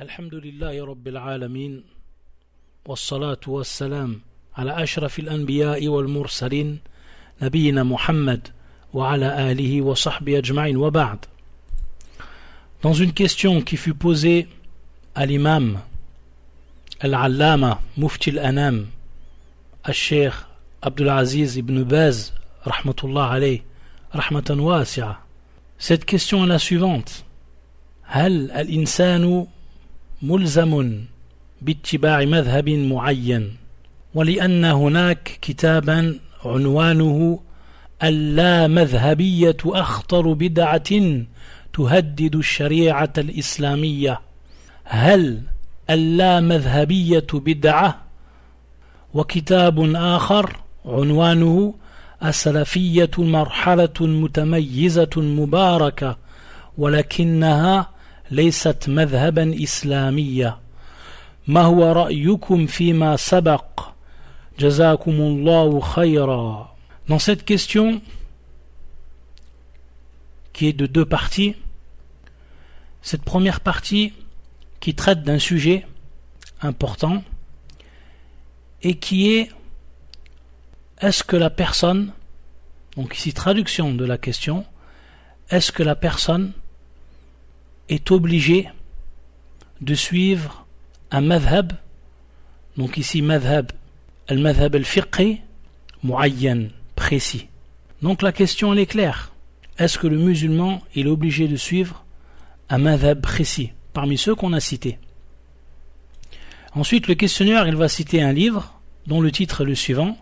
الحمد لله رب العالمين والصلاة والسلام على أشرف الأنبياء والمرسلين نبينا محمد وعلى آله وصحبه أجمعين وبعد. Dans une question qui fut posée à l'imam Al-Allama Mufti Al-Anam Al-Sheikh Abdul Aziz ibn Baz rahmatullah alayh rahmatan wasi'a, cette question est la suivante: هل الإنسان ملزم باتباع مذهب معين؟ ولأن هناك كتابا عنوانه اللامذهبية أخطر بدعة تهدد الشريعة الإسلامية. هل اللامذهبية بدعة؟ وكتاب آخر عنوانه السلفية مرحلة متميزة مباركة ولكنها ليست مذهبا إسلاميا. ما هو رأيكم فيما سبق؟ جزاكم الله خيرا. Dans cette question, qui est de deux parties, cette première partie qui traite d'un sujet important et qui est: est-ce que la personne, donc ici traduction de la question, est-ce que la personne est obligée de suivre un madhab, donc ici madhab, al-madhab al-fiqhi muayyan, précis. Donc la question elle est claire: est-ce que le musulman est obligé de suivre un madhab précis parmi ceux qu'on a cités? Ensuite le questionnaire il va citer un livre dont le titre est le suivant,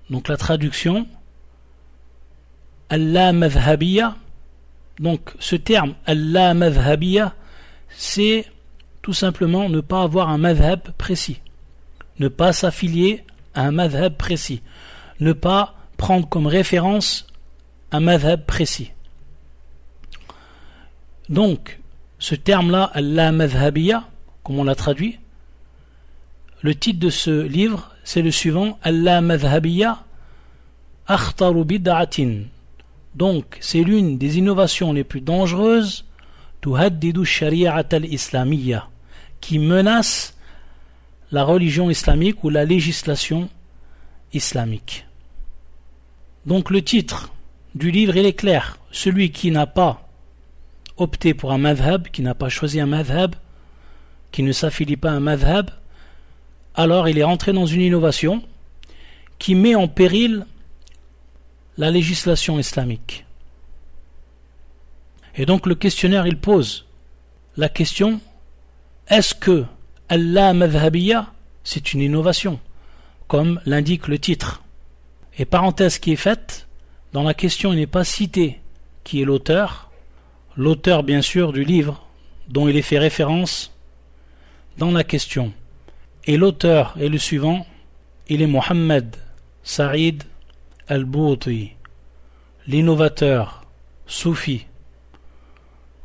donc la traduction Al-la-madhhabiyya. Donc ce terme Al-la-madhhabiyya, c'est tout simplement ne pas avoir un madhab précis, ne pas s'affilier à un madhab précis, ne pas prendre comme référence un madhab précis. Donc ce terme-là, Al-la-madhhabiyya, comme on l'a traduit, le titre de ce livre c'est le suivant: Al-la-madhhabiyya akhtaru bid'atin. Donc c'est l'une des innovations les plus dangereuses tuhaddidu shari'at al-islamiyya, qui menace la religion islamique ou la législation islamique. Donc le titre du livre il est clair: celui qui n'a pas opté pour un madhab, qui n'a pas choisi un madhab, qui ne s'affilie pas à un madhab, alors il est entré dans une innovation qui met en péril la législation islamique. Et donc le questionnaire il pose la question: est-ce que al-la-madhhabiyya c'est une innovation, comme l'indique le titre? Et parenthèse qui est faite, dans la question il n'est pas cité qui est l'auteur bien sûr du livre dont il est fait référence dans la question. Et l'auteur est le suivant: il est Mohammed Saïd Al-Bouti, l'innovateur soufi,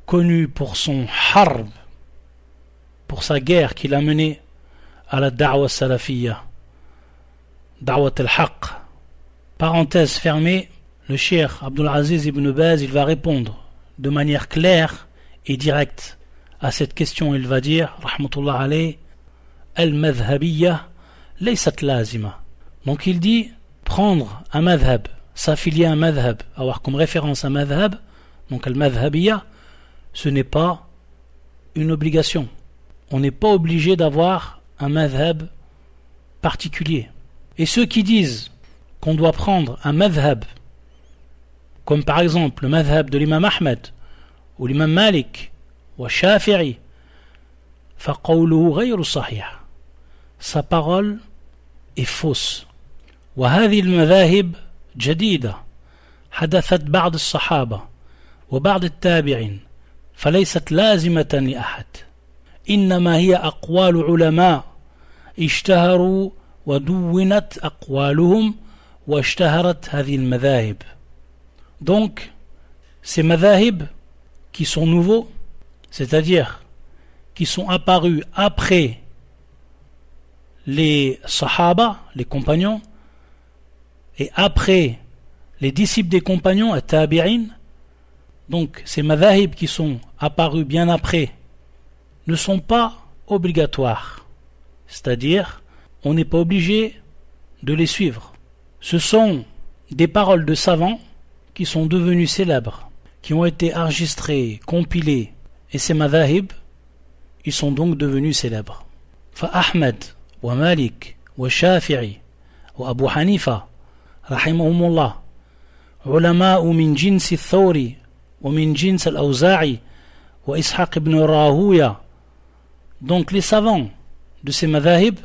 connu pour son harb, pour sa guerre qu'il a menée à la da'wa salafiyya, da'wat al-haq. Parenthèse fermée, le cheikh Abdul Aziz ibn Baz il va répondre de manière claire et directe à cette question. Il va dire rahmatullah alayh: al-madhhabiyya laysat lazima. Donc il dit: prendre un madhab, s'affilier à un madhab, avoir comme référence un madhab, donc al-madhhabiyya, ce n'est pas une obligation. On n'est pas obligé d'avoir un madhab particulier. Et ceux qui disent qu'on doit prendre un madhab, comme par exemple le madhab de l'imam Ahmed ou l'imam Malik ou Shafi'i, faqawluhu ghayru sahih, sa parole est fausse. وهذه المذاهب جديدة حدثت بعد الصحابة وبعد التابعين فليست لازمة لأحد، إنما هي أقوال علماء اشتهروا ودونت أقوالهم واشتهرت هذه المذاهب. Donc ces madhahib qui sont nouveaux, c'est-à-dire qui sont apparus après les sahaba, les compagnons, et après les disciples des compagnons, at-tabi'in, donc ces madhahib qui sont apparus bien après ne sont pas obligatoires. C'est-à-dire, on n'est pas obligé de les suivre. Ce sont des paroles de savants qui sont devenus célèbres, qui ont été enregistrés, compilés, et ces madhahib, ils sont donc devenus célèbres. فأحمد ومالك والشافعي وأبو حنيفة رحمهم الله علماء من جنس الثوري ومن جنس الأوزاعي وإسحاق بن راهوية. Donc les savants de ces madhahib,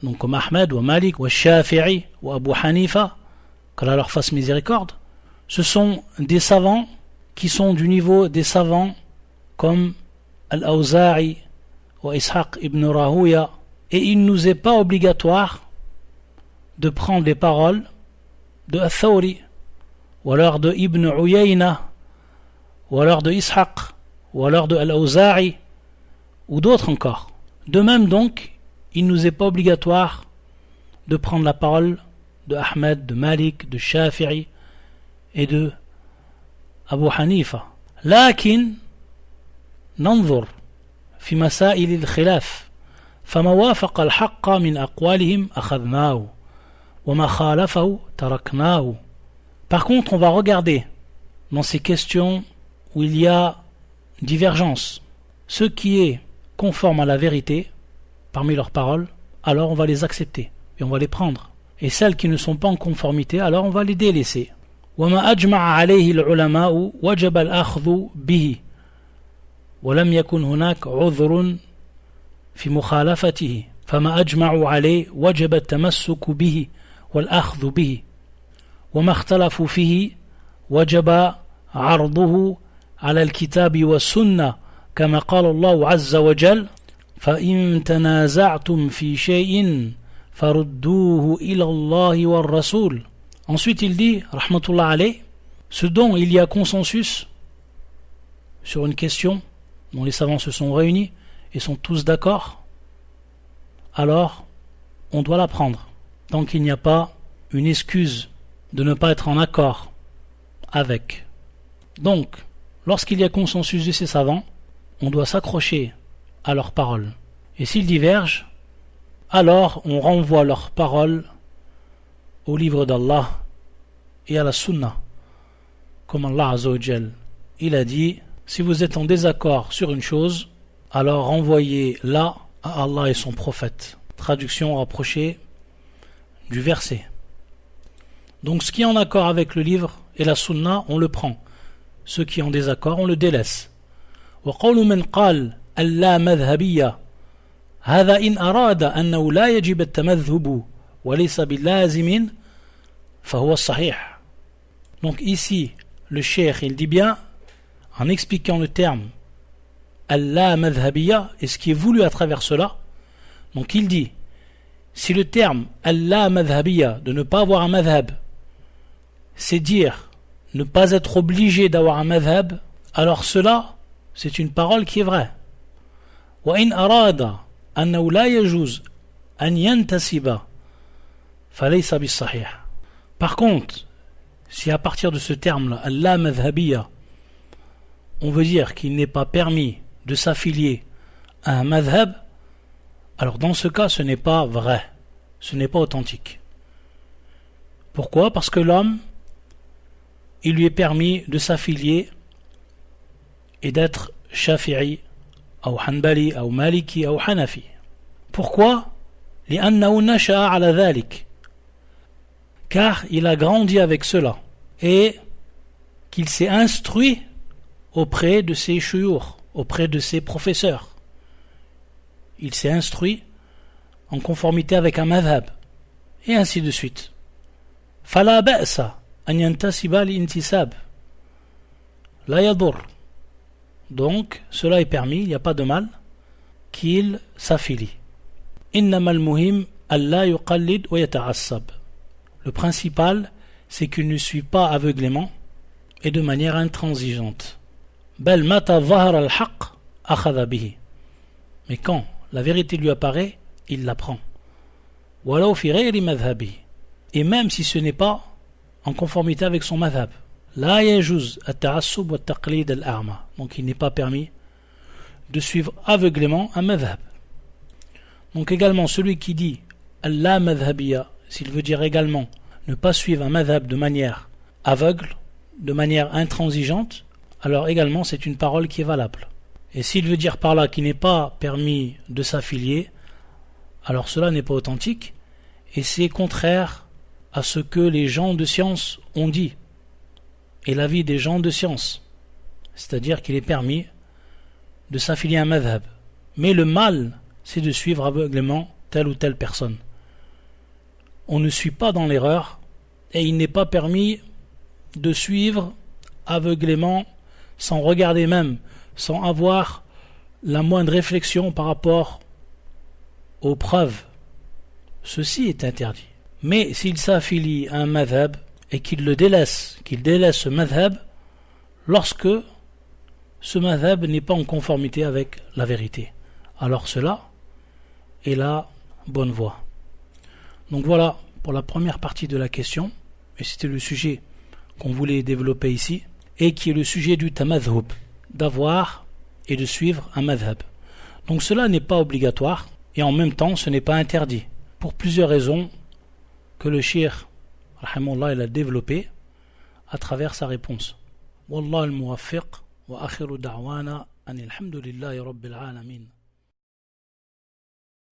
donc comme Ahmed ou Malik ou Shafi'i ou Abu Hanifa, qu'Allah leur fasse miséricorde, ce sont des savants qui sont du niveau des savants comme Al-Awza'i ou Ishaq ibn Rahuya, et il ne nous est pas obligatoire de prendre les paroles de Al-Thawri ou alors de Ibn Uyayna ou alors de Ishaq ou alors de Al-Awza'i ou d'autres encore. De même donc, il ne nous est pas obligatoire de prendre la parole de Ahmed, de Malik, de Shafi'i et de Abu Hanifa. لكن ننظر في مسائل الخلاف فما وافق الحق من أقوالهم أخذناه وما خالفه تركناه. Par contre, on va regarder dans ces questions où il y a divergence ce qui est conforme à la vérité parmi leurs paroles, alors on va les accepter et on va les prendre. Et celles qui ne sont pas en conformité, alors on va les délaisser. وما أجمع عليه العلماء وجب الأخذ به ولم يكن هناك عذر في مخالفته فما أجمعوا عليه وجب التمسك به والأخذ به وما اختلفوا فيه وجب عرضه على الكتاب والسنة كما قال الله عز وجل فإن تنازعتم في شيء فردوه إلى الله والرسول. Ensuite il dit, rahmatullah alayh, ce dont il y a consensus sur une question dont les savants se sont réunis et sont tous d'accord, alors on doit la prendre. Tant qu'il n'y a pas une excuse de ne pas être en accord avec. Donc, lorsqu'il y a consensus de ces savants, on doit s'accrocher à leurs paroles. Et s'ils divergent, alors on renvoie leurs paroles au livre d'Allah et à la sunna. Comme Allah Azza wa Jal, il a dit, si vous êtes en désaccord sur une chose, alors renvoyez-la à Allah et son prophète. Traduction rapprochée du verset. Donc ce qui est en accord avec le livre et la sunna, on le prend. Ce qui est en désaccord, on le délaisse. وقول من قال اللا مذهبية هذا إن أراد أنه لا يجب التمذهب وليس باللازم فهو الصحيح. Donc ici, le cheikh il dit bien, en expliquant le terme Allah madhabiya et ce qui est voulu à travers cela, donc il dit, si le terme Allah madhabiya, de ne pas avoir un madhab, c'est dire ne pas être obligé d'avoir un madhab, alors cela c'est une parole qui est vraie. وإن أراد أنه لا يجوز أن ينتسب فليس بالصحيح. Par contre, si à partir de ce terme-là, Allah madhabiya, on veut dire qu'il n'est pas permis de s'affilier à un madhab, alors dans ce cas, ce n'est pas vrai, ce n'est pas authentique. Pourquoi ? Parce que l'homme, il lui est permis de s'affilier et d'être Shafi'i, ou Hanbali, ou Maliki, ou Hanafi. Pourquoi ? لأنه نشأ على ذلك. Car il a grandi avec cela et qu'il s'est instruit auprès de ses shuyukh, auprès de ses professeurs. Il s'est instruit en conformité avec un madhab et ainsi de suite. فلا بأس أن ينتسب للانتساب لا يضر. Donc cela est permis, il n'y a pas de mal qu'il s'affilie. إنما المهم ألا يقلد ويتعصب. Le principal, c'est qu'il ne suit pas aveuglément et de manière intransigeante. بل متى ظهر الحق أخذ به. Mais quand la vérité lui apparaît, il la prend. ولو في غير مذهبه. Et même si ce n'est pas en conformité avec son madhab. لا يجوز التعصب والتقليد الأعمى. Donc il n'est pas permis de suivre aveuglément un madhab. Donc également celui qui dit la madhabiya, s'il veut dire également ne pas suivre un madhab de manière aveugle, de manière intransigeante, alors également c'est une parole qui est valable. Et s'il veut dire par là qu'il n'est pas permis de s'affilier, alors cela n'est pas authentique et c'est contraire à ce que les gens de science ont dit et l'avis des gens de science, c'est-à-dire qu'il est permis de s'affilier à un madhab. Mais le mal, c'est de suivre aveuglément telle ou telle personne. On ne suit pas dans l'erreur et il n'est pas permis de suivre aveuglément sans regarder même, sans avoir la moindre réflexion par rapport aux preuves. Ceci est interdit. Mais s'il s'affilie à un madhab et qu'il délaisse ce madhab lorsque ce madhab n'est pas en conformité avec la vérité, alors cela est la bonne voie. Donc voilà pour la première partie de la question, et c'était le sujet qu'on voulait développer ici, et qui est le sujet du tamadhub, d'avoir et de suivre un madhab. Donc cela n'est pas obligatoire, et en même temps ce n'est pas interdit, pour plusieurs raisons que le cheikh rahimahullah il a développé à travers sa réponse. Wallah al-muwaffiq wa akhiru da'wana anil hamdulillahi rabbil alamin.